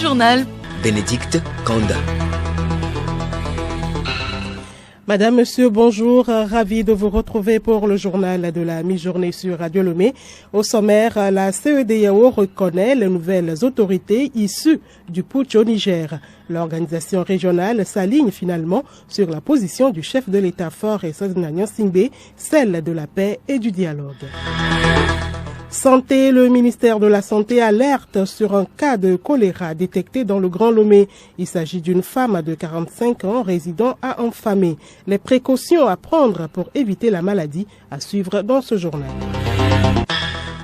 journal. Bénédicte Kanda. Madame, Monsieur, bonjour. Ravi de vous retrouver pour le journal de la mi-journée sur Radio Lomé. Au sommaire, la CEDEAO reconnaît les nouvelles autorités issues du putsch au Niger. L'organisation régionale s'aligne finalement sur la position du chef de l'État fort et Gnassingbé, celle de la paix et du dialogue. Santé, le ministère de la Santé alerte sur un cas de choléra détecté dans le Grand Lomé. Il s'agit d'une femme de 45 ans résidant à Enfamé. Les précautions à prendre pour éviter la maladie à suivre dans ce journal.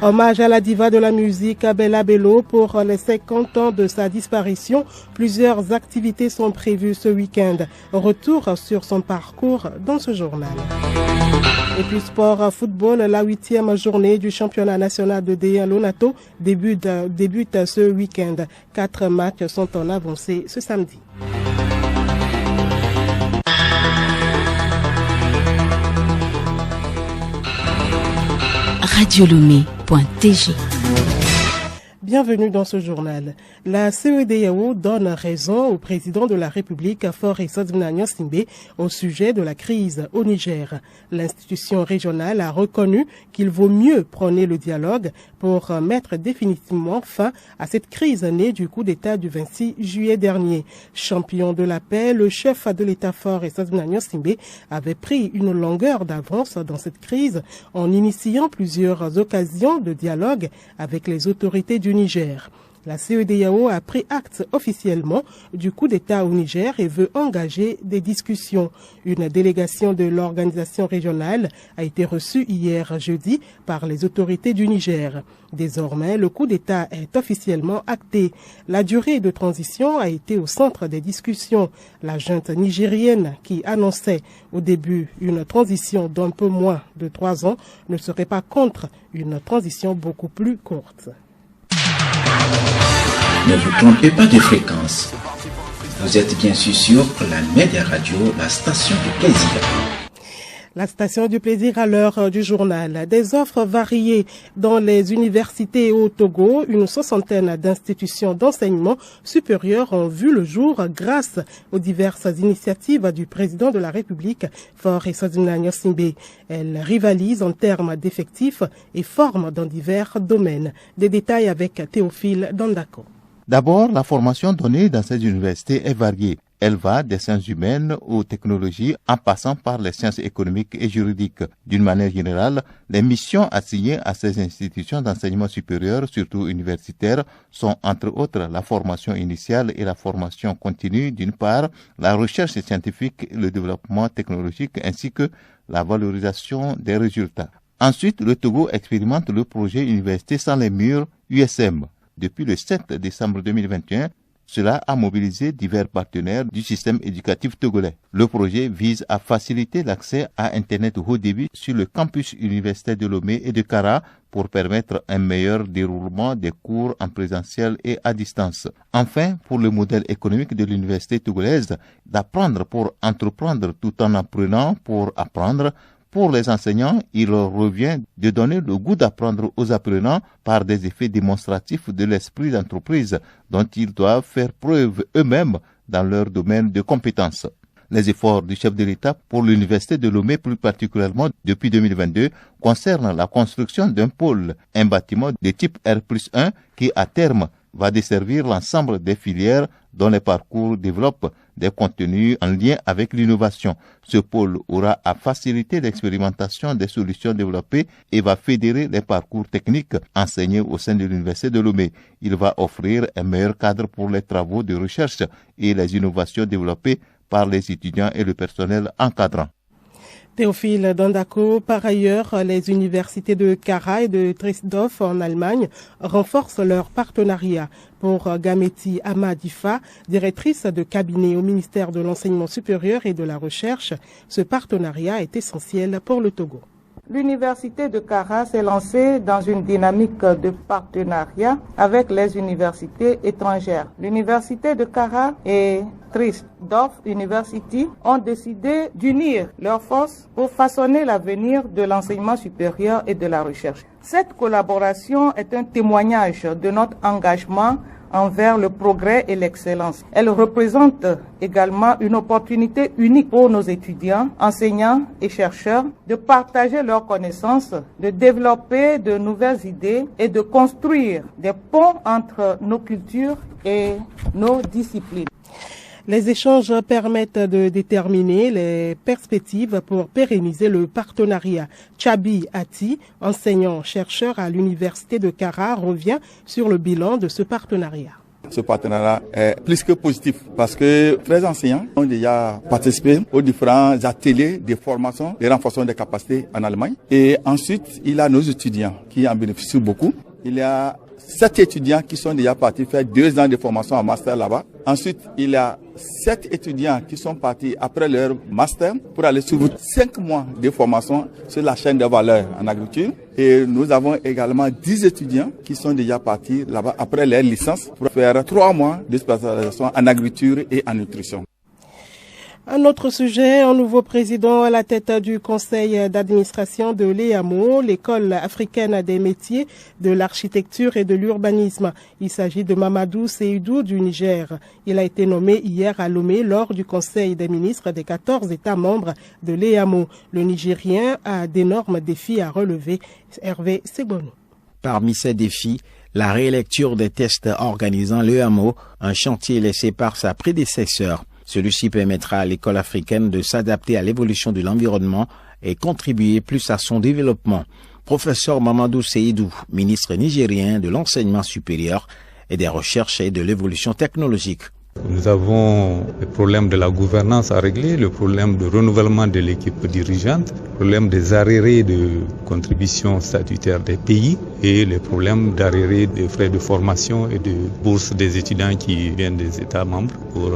Hommage à la diva de la musique Bella Bello pour les 50 ans de sa disparition. Plusieurs activités sont prévues ce week-end. Retour sur son parcours dans ce journal. Et puis sport football, la 8e journée du championnat national de D1 Lonato débute ce week-end. 4 matchs sont en avancée ce samedi. Radiolomé.tg. Bienvenue dans ce journal. La CEDEAO donne raison au président de la République, Faure Gnassingbé, au sujet de la crise au Niger. L'institution régionale a reconnu qu'il vaut mieux prôner le dialogue pour mettre définitivement fin à cette crise née du coup d'État du 26 juillet dernier. Champion de la paix, le chef de l'État fort Gnassingbé avait pris une longueur d'avance dans cette crise en initiant plusieurs occasions de dialogue avec les autorités du Niger. La CEDEAO a pris acte officiellement du coup d'État au Niger et veut engager des discussions. Une délégation de l'organisation régionale a été reçue hier jeudi par les autorités du Niger. Désormais, le coup d'État est officiellement acté. La durée de transition a été au centre des discussions. La junte nigérienne, qui annonçait au début une transition d'un peu moins de 3 ans, ne serait pas contre une transition beaucoup plus courte. Ne vous trompez pas de fréquence. Vous êtes bien sûr sur la Média Radio, la station du plaisir. La station du plaisir à l'heure du journal. Des offres variées dans les universités au Togo. Une 60aine d'institutions d'enseignement supérieur ont vu le jour grâce aux diverses initiatives du président de la République, Faure Gnassingbé. Elles rivalisent en termes d'effectifs et forment dans divers domaines. Des détails avec Théophile Dandako. D'abord, la formation donnée dans ces universités est variée. Elle va des sciences humaines aux technologies en passant par les sciences économiques et juridiques. D'une manière générale, les missions assignées à ces institutions d'enseignement supérieur, surtout universitaires, sont entre autres la formation initiale et la formation continue d'une part, la recherche scientifique et le développement technologique ainsi que la valorisation des résultats. Ensuite, le Togo expérimente le projet Université sans les murs USM. Depuis le 7 décembre 2021, cela a mobilisé divers partenaires du système éducatif togolais. Le projet vise à faciliter l'accès à Internet haut débit sur le campus universitaire de Lomé et de Kara pour permettre un meilleur déroulement des cours en présentiel et à distance. Enfin, pour le modèle économique de l'université togolaise, d'apprendre pour entreprendre tout en apprenant pour apprendre. Pour les enseignants, il leur revient de donner le goût d'apprendre aux apprenants par des effets démonstratifs de l'esprit d'entreprise dont ils doivent faire preuve eux-mêmes dans leur domaine de compétences. Les efforts du chef de l'État pour l'université de Lomé, plus particulièrement depuis 2022, concernent la construction d'un pôle, un bâtiment de type R+1 qui, à terme, va desservir l'ensemble des filières dont les parcours développent des contenus en lien avec l'innovation. Ce pôle aura à faciliter l'expérimentation des solutions développées et va fédérer les parcours techniques enseignés au sein de l'université de Lomé. Il va offrir un meilleur cadre pour les travaux de recherche et les innovations développées par les étudiants et le personnel encadrant. Théophile Dandako, par ailleurs, les universités de Kara et de Dresdorf en Allemagne renforcent leur partenariat. Pour Gameti Amadifa, directrice de cabinet au ministère de l'Enseignement supérieur et de la Recherche, ce partenariat est essentiel pour le Togo. L'université de Kara s'est lancée dans une dynamique de partenariat avec les universités étrangères. L'université de Kara et Dresdorf University ont décidé d'unir leurs forces pour façonner l'avenir de l'enseignement supérieur et de la recherche. Cette collaboration est un témoignage de notre engagement envers le progrès et l'excellence. Elle représente également une opportunité unique pour nos étudiants, enseignants et chercheurs de partager leurs connaissances, de développer de nouvelles idées et de construire des ponts entre nos cultures et nos disciplines. Les échanges permettent de déterminer les perspectives pour pérenniser le partenariat. Chabi Ati, enseignant-chercheur à l'université de Kara, revient sur le bilan de ce partenariat. Ce partenariat est plus que positif parce que 13 enseignants ont déjà participé aux différents ateliers de formation et renforcement des capacités en Allemagne. Et ensuite, il y a nos étudiants qui en bénéficient beaucoup. Il y a 7 étudiants qui sont déjà partis faire 2 ans de formation en master là-bas. Ensuite, il y a 7 étudiants qui sont partis après leur master pour aller suivre 5 mois de formation sur la chaîne de valeur en agriculture. Et nous avons également 10 étudiants qui sont déjà partis là-bas après leur licence pour faire 3 mois de spécialisation en agriculture et en nutrition. Un autre sujet, un nouveau président à la tête du conseil d'administration de l'EAMO, l'école africaine des métiers, de l'architecture et de l'urbanisme. Il s'agit de Mamadou Seydou du Niger. Il a été nommé hier à Lomé lors du conseil des ministres des 14 États membres de l'EAMO. Le Nigérien a d'énormes défis à relever. Hervé Segono. Parmi ces défis, la rélecture des tests organisant l'EAMO, un chantier laissé par sa prédécesseur. Celui-ci permettra à l'école africaine de s'adapter à l'évolution de l'environnement et contribuer plus à son développement. Professeur Mamadou Seydou, ministre nigérien de l'enseignement supérieur et des recherches et de l'évolution technologique. Nous avons le problème de la gouvernance à régler, le problème de renouvellement de l'équipe dirigeante, le problème des arriérés de contributions statutaires des pays et le problème d'arriérés de frais de formation et de bourses des étudiants qui viennent des États membres pour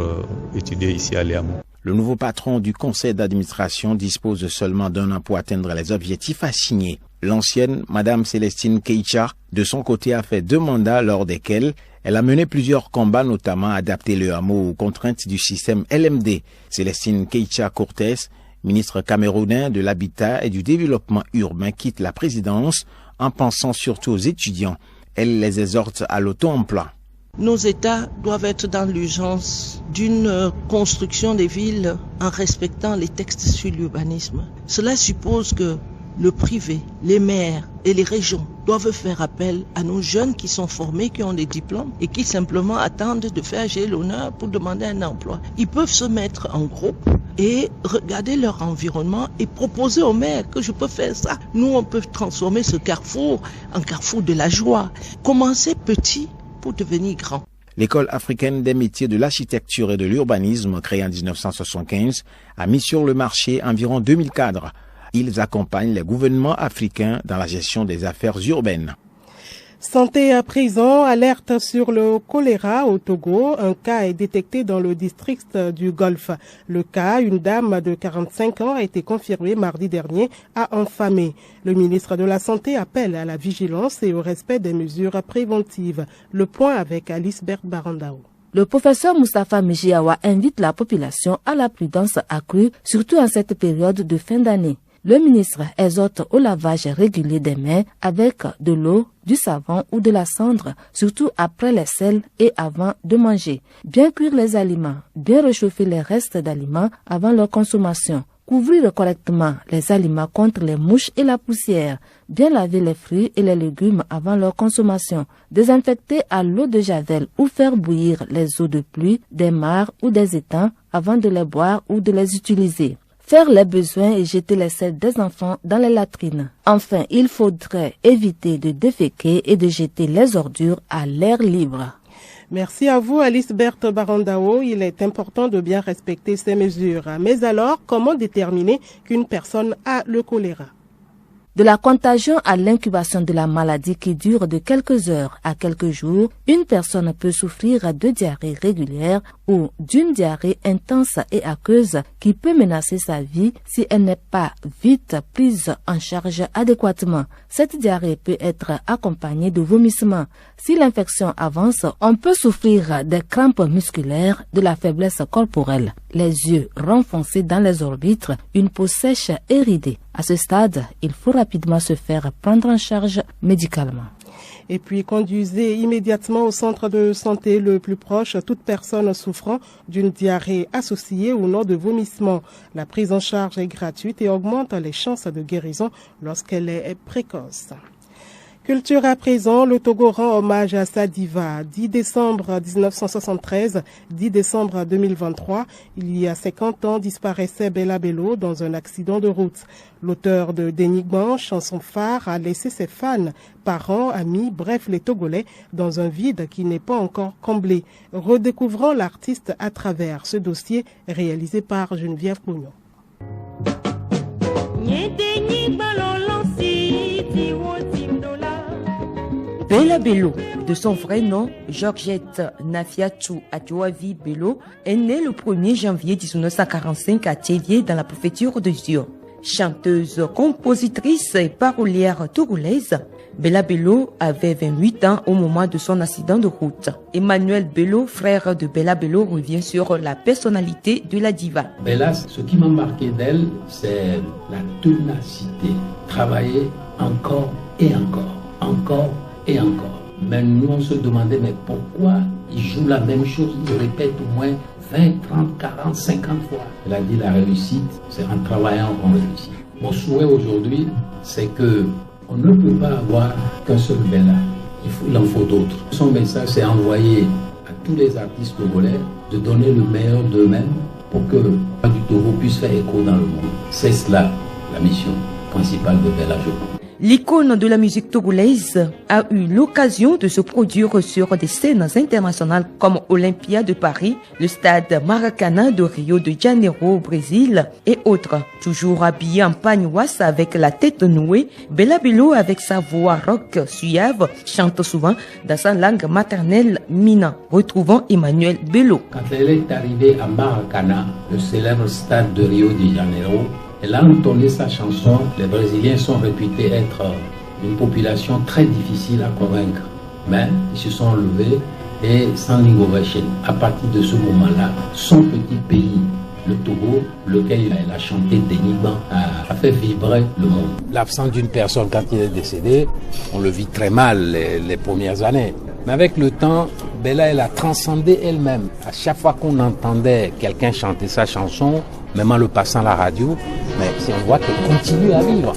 étudier ici à l'EAMO. Le nouveau patron du conseil d'administration dispose seulement d'un an pour atteindre les objectifs assignés. L'ancienne Madame Célestine Keïcha, de son côté, a fait 2 mandats lors desquels elle a mené plusieurs combats, notamment adapter l'EAMO aux contraintes du système LMD. Célestine Keïcha Cortés, ministre camerounais de l'Habitat et du Développement urbain, quitte la présidence en pensant surtout aux étudiants. Elle les exhorte à l'auto-emploi. Nos États doivent être dans l'urgence d'une construction des villes en respectant les textes sur l'urbanisme. Cela suppose que le privé, les maires et les régions doivent faire appel à nos jeunes qui sont formés, qui ont des diplômes et qui simplement attendent de faire l'honneur pour demander un emploi. Ils peuvent se mettre en groupe et regarder leur environnement et proposer aux maires que je peux faire ça. Nous, on peut transformer ce carrefour en carrefour de la joie. Commencer petit pour devenir grand. L'école africaine des métiers de l'architecture et de l'urbanisme, créée en 1975, a mis sur le marché environ 2000 cadres. Ils accompagnent les gouvernements africains dans la gestion des affaires urbaines. Santé à présent, alerte sur le choléra au Togo. Un cas est détecté dans le district du Golfe. Le cas, une dame de 45 ans, a été confirmé mardi dernier à Enfamé. Le ministre de la Santé appelle à la vigilance et au respect des mesures préventives. Le point avec Alice Berthe Barandao. Le professeur Moustapha Mejiawa invite la population à la prudence accrue, surtout en cette période de fin d'année. Le ministre exhorte au lavage régulier des mains avec de l'eau, du savon ou de la cendre, surtout après les sels et avant de manger. Bien cuire les aliments, bien réchauffer les restes d'aliments avant leur consommation. Couvrir correctement les aliments contre les mouches et la poussière. Bien laver les fruits et les légumes avant leur consommation. Désinfecter à l'eau de javel ou faire bouillir les eaux de pluie, des mares ou des étangs avant de les boire ou de les utiliser. Faire les besoins et jeter les selles des enfants dans les latrines. Enfin, il faudrait éviter de déféquer et de jeter les ordures à l'air libre. Merci à vous, Alice Berthe Barandao. Il est important de bien respecter ces mesures. Mais alors, comment déterminer qu'une personne a le choléra? De la contagion à l'incubation de la maladie qui dure de quelques heures à quelques jours, une personne peut souffrir de diarrhée régulière ou d'une diarrhée intense et aqueuse qui peut menacer sa vie si elle n'est pas vite prise en charge adéquatement. Cette diarrhée peut être accompagnée de vomissements. Si l'infection avance, on peut souffrir des crampes musculaires, de la faiblesse corporelle, les yeux renfoncés dans les orbites, une peau sèche et ridée. À ce stade, il faut rapidement se faire prendre en charge médicalement. Et puis conduisez immédiatement au centre de santé le plus proche toute personne souffrant d'une diarrhée associée ou non de vomissement. La prise en charge est gratuite et augmente les chances de guérison lorsqu'elle est précoce. Culture à présent, le Togo rend hommage à sa diva. 10 décembre 1973, 10 décembre 2023, il y a 50 ans, disparaissait Bella Bello dans un accident de route. L'auteur de Dénigment, chanson phare, a laissé ses fans, parents, amis, bref les Togolais, dans un vide qui n'est pas encore comblé. Redécouvrons l'artiste à travers ce dossier réalisé par Geneviève Pognon. Bella Bello, de son vrai nom, Georgette Nafiatou Adjoavi Bello, est née le 1er janvier 1945 à Thévier dans la préfecture de Zion. Chanteuse, compositrice et parolière togolaise, Bella Bello avait 28 ans au moment de son accident de route. Emmanuel Bello, frère de Bella Bello, revient sur la personnalité de la diva. Bella, ce qui m'a marqué d'elle, c'est la ténacité. Travailler encore et encore et encore. Mais nous, on se demandait, mais pourquoi il joue la même chose, il répète au moins 20, 30, 40, 50 fois. Elle a dit la réussite, c'est en travaillant qu'on réussit. Mon souhait aujourd'hui, c'est que on ne peut pas avoir qu'un seul Bella. Il en faut d'autres. Son message, c'est envoyé à tous les artistes togolais de donner le meilleur d'eux-mêmes pour que du Togo puisse faire écho dans le monde. C'est cela la mission principale de Bella, je crois. L'icône de la musique togolaise a eu l'occasion de se produire sur des scènes internationales comme Olympia de Paris, le stade Maracanã de Rio de Janeiro au Brésil et autres. Toujours habillée en pagnoas avec la tête nouée, Bella Bello, avec sa voix rock suave, chante souvent dans sa langue maternelle mina. Retrouvons Emmanuel Bello. Quand elle est arrivée à Maracanã, le célèbre stade de Rio de Janeiro, elle a entonné sa chanson. Les Brésiliens sont réputés être une population très difficile à convaincre. Mais ils se sont levés et sans l'innovation. À partir de ce moment-là, son petit pays, le Togo, lequel elle a chanté Dénigment, a fait vibrer le monde. L'absence d'une personne quand il est décédé, on le vit très mal les premières années. Mais avec le temps, Bella, elle a transcendé elle-même. À chaque fois qu'on entendait quelqu'un chanter sa chanson, même en le passant à la radio, mais on voit qu'elle continue à vivre.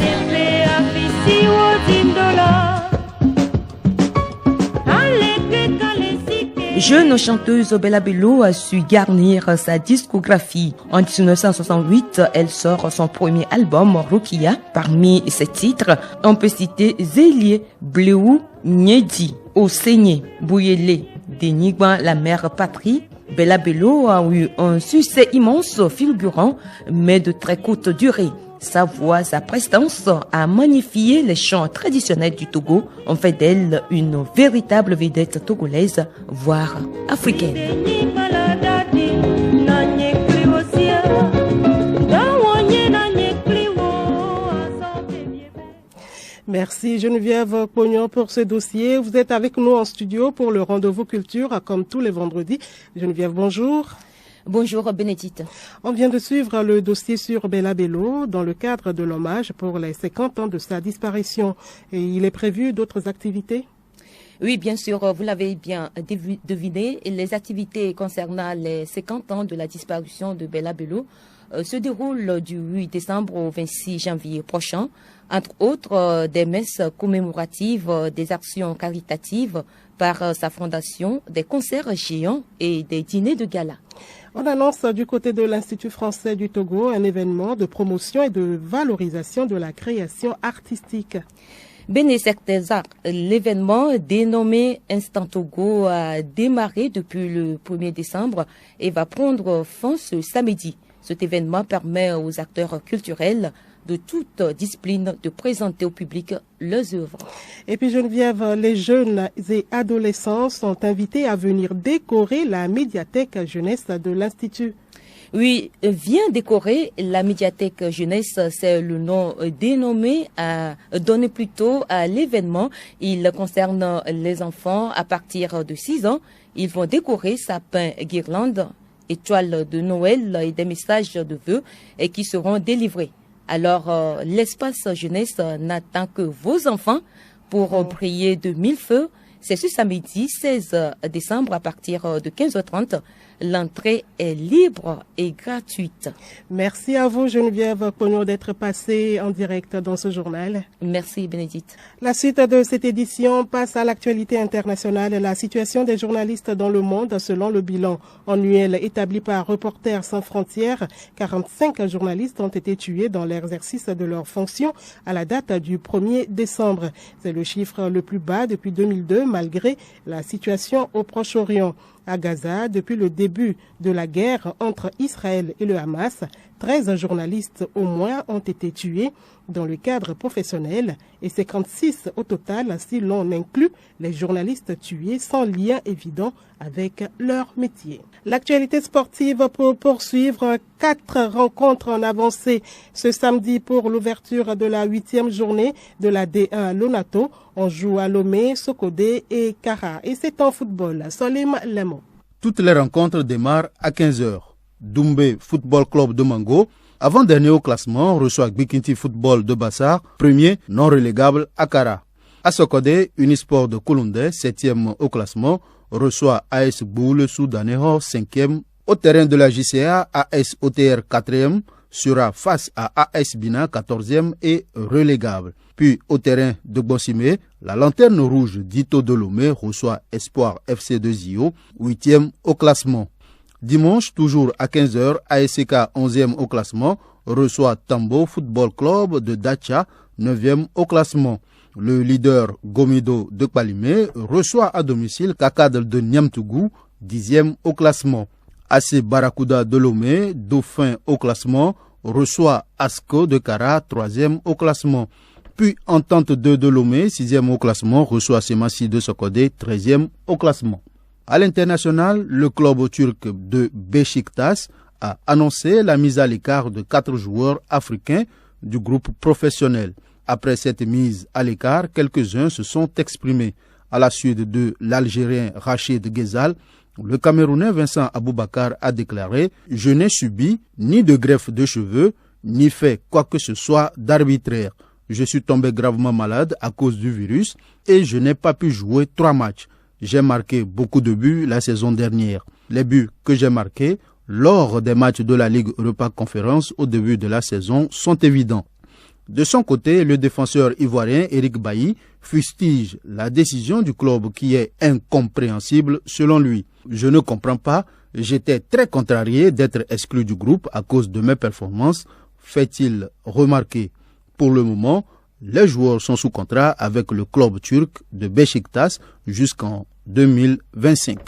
Jeune chanteuse, Bella Bello a su garnir sa discographie. En 1968, elle sort son premier album, Rokia. Parmi ses titres, on peut citer Zélié, Bléou, Nyedi, Oseigné, Bouyélé, Dénigment, la mère patrie. Bella Bello a eu un succès immense, fulgurant, mais de très courte durée. Sa voix, sa prestance a magnifié les chants traditionnels du Togo, ont fait d'elle une véritable vedette togolaise, voire africaine. Merci Geneviève Pognon pour ce dossier. Vous êtes avec nous en studio pour le rendez-vous culture comme tous les vendredis. Geneviève, bonjour. Bonjour Bénédicte. On vient de suivre le dossier sur Bella Bello dans le cadre de l'hommage pour les 50 ans de sa disparition. Et il est prévu d'autres activités? Oui, bien sûr, vous l'avez bien deviné. Les activités concernant les 50 ans de la disparition de Bella Bello se déroulent du 8 décembre au 26 janvier prochain. Entre autres, des messes commémoratives, des actions caritatives par sa fondation, des concerts géants et des dîners de gala. On annonce du côté de l'Institut français du Togo un événement de promotion et de valorisation de la création artistique. L'événement dénommé Instant Togo a démarré depuis le 1er décembre et va prendre fin ce samedi. Cet événement permet aux acteurs culturels de toute discipline de présenter au public leurs œuvres. Et puis Geneviève, les jeunes et adolescents sont invités à venir décorer la médiathèque jeunesse de l'Institut. Oui, vient décorer la médiathèque jeunesse, c'est le nom donné plutôt à l'événement. Il concerne les enfants à partir de 6 ans. Ils vont décorer sapins, guirlandes, étoiles de Noël et des messages de vœux et qui seront délivrés. Alors, l'espace jeunesse n'attend que vos enfants pour briller de 1000 feux. C'est ce samedi 16 décembre à partir de 15h30. L'entrée est libre et gratuite. Merci à vous, Geneviève Pognon, d'être passée en direct dans ce journal. Merci, Bénédicte. La suite de cette édition passe à l'actualité internationale. La situation des journalistes dans le monde, selon le bilan annuel établi par Reporters sans frontières, 45 journalistes ont été tués dans l'exercice de leurs fonctions à la date du 1er décembre. C'est le chiffre le plus bas depuis 2002, malgré la situation au Proche-Orient. À Gaza, depuis le début de la guerre entre Israël et le Hamas, 13 journalistes au moins ont été tués dans le cadre professionnel et 56 au total si l'on inclut les journalistes tués sans lien évident avec leur métier. L'actualité sportive pour poursuivre 4 rencontres en avancée ce samedi pour l'ouverture de la 8e journée de la D1 Lonato. On joue à Lomé, Sokodé et Kara. Et c'est en football. Solim Lemon. Toutes les rencontres démarrent à 15h. Doumbé Football Club de Mango, avant-dernier au classement, reçoit Gbikinti Football de Bassar, premier non relégable à Kara. À Sokodé, Unisport de Kouloundé, 7e au classement, reçoit AS Boule Soudaného, 5e. Au terrain de la JCA, AS OTR 4e sera face à AS Bina, 14e et relégable. Puis au terrain de Bossimé, la lanterne rouge d'Ito de Lomé reçoit Espoir FC de Zio, 8e au classement. Dimanche, toujours à 15h, ASK 11e au classement reçoit Tambo Football Club de Dacha, 9e au classement. Le leader Gomido de Palimé reçoit à domicile Kakadl de Niamtougou, 10e au classement. AC Barracuda de Lomé, dauphin au classement, reçoit Asco de Kara, 3e au classement. Puis Entente 2 de Lomé, 6e au classement, reçoit Semassi de Sokodé, 13e au classement. À l'international, le club turc de Beşiktaş a annoncé la mise à l'écart de 4 joueurs africains du groupe professionnel. Après cette mise à l'écart, quelques-uns se sont exprimés. À la suite de l'Algérien Rachid Ghezal, le Camerounais Vincent Aboubakar a déclaré « Je n'ai subi ni de greffe de cheveux, ni fait quoi que ce soit d'arbitraire. Je suis tombé gravement malade à cause du virus et je n'ai pas pu jouer 3 matchs. J'ai marqué beaucoup de buts la saison dernière. Les buts que j'ai marqués lors des matchs de la Ligue Europa Conférence au début de la saison sont évidents. » De son côté, le défenseur ivoirien Eric Bailly fustige la décision du club qui est incompréhensible selon lui. « Je ne comprends pas, j'étais très contrarié d'être exclu du groupe à cause de mes performances », fait-il remarquer. Pour le moment, les joueurs sont sous contrat avec le club turc de Beşiktaş jusqu'en 2025.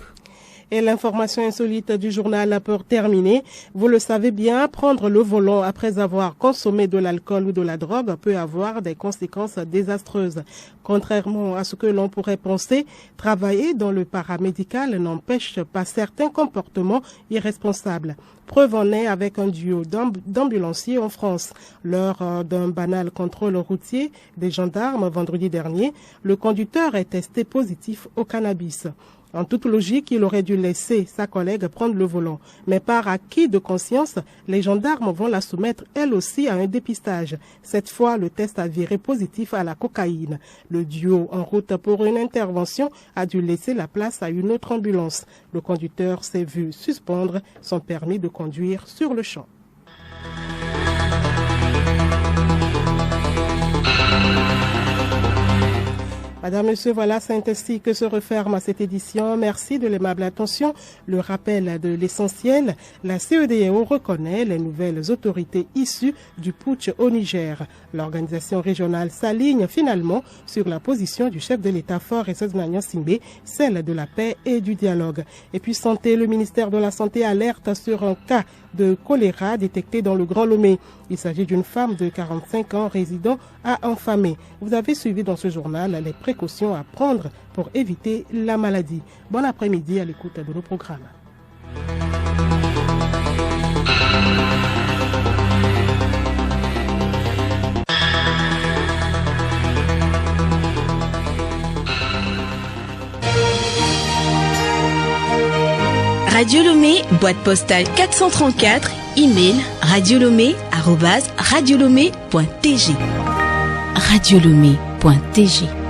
Et l'information insolite du journal pour terminer. Vous le savez bien, prendre le volant après avoir consommé de l'alcool ou de la drogue peut avoir des conséquences désastreuses. Contrairement à ce que l'on pourrait penser, travailler dans le paramédical n'empêche pas certains comportements irresponsables. Preuve en est avec un duo d'ambulanciers en France. Lors d'un banal contrôle routier des gendarmes vendredi dernier, le conducteur est testé positif au cannabis. En toute logique, il aurait dû laisser sa collègue prendre le volant. Mais par acquis de conscience, les gendarmes vont la soumettre elle aussi à un dépistage. Cette fois, le test a viré positif à la cocaïne. Le duo en route pour une intervention a dû laisser la place à une autre ambulance. Le conducteur s'est vu suspendre son permis de conduire sur le champ. Madame, Monsieur, voilà, c'est ainsi que se referme cette édition. Merci de l'aimable attention. Le rappel de l'essentiel, la CEDEAO reconnaît les nouvelles autorités issues du putsch au Niger. L'organisation régionale s'aligne finalement sur la position du chef de l'État Faure Essaoghna Gnassingbe, celle de la paix et du dialogue. Et puis santé, le ministère de la Santé alerte sur un cas de choléra détecté dans le Grand Lomé. Il s'agit d'une femme de 45 ans résidant à Enfamé. Vous avez suivi dans ce journal les précautions à prendre pour éviter la maladie. Bon après-midi à l'écoute de nos programmes. Radio Lomé, boîte postale 434, email radiolomé@radiolomé.tg. radiolomé.tg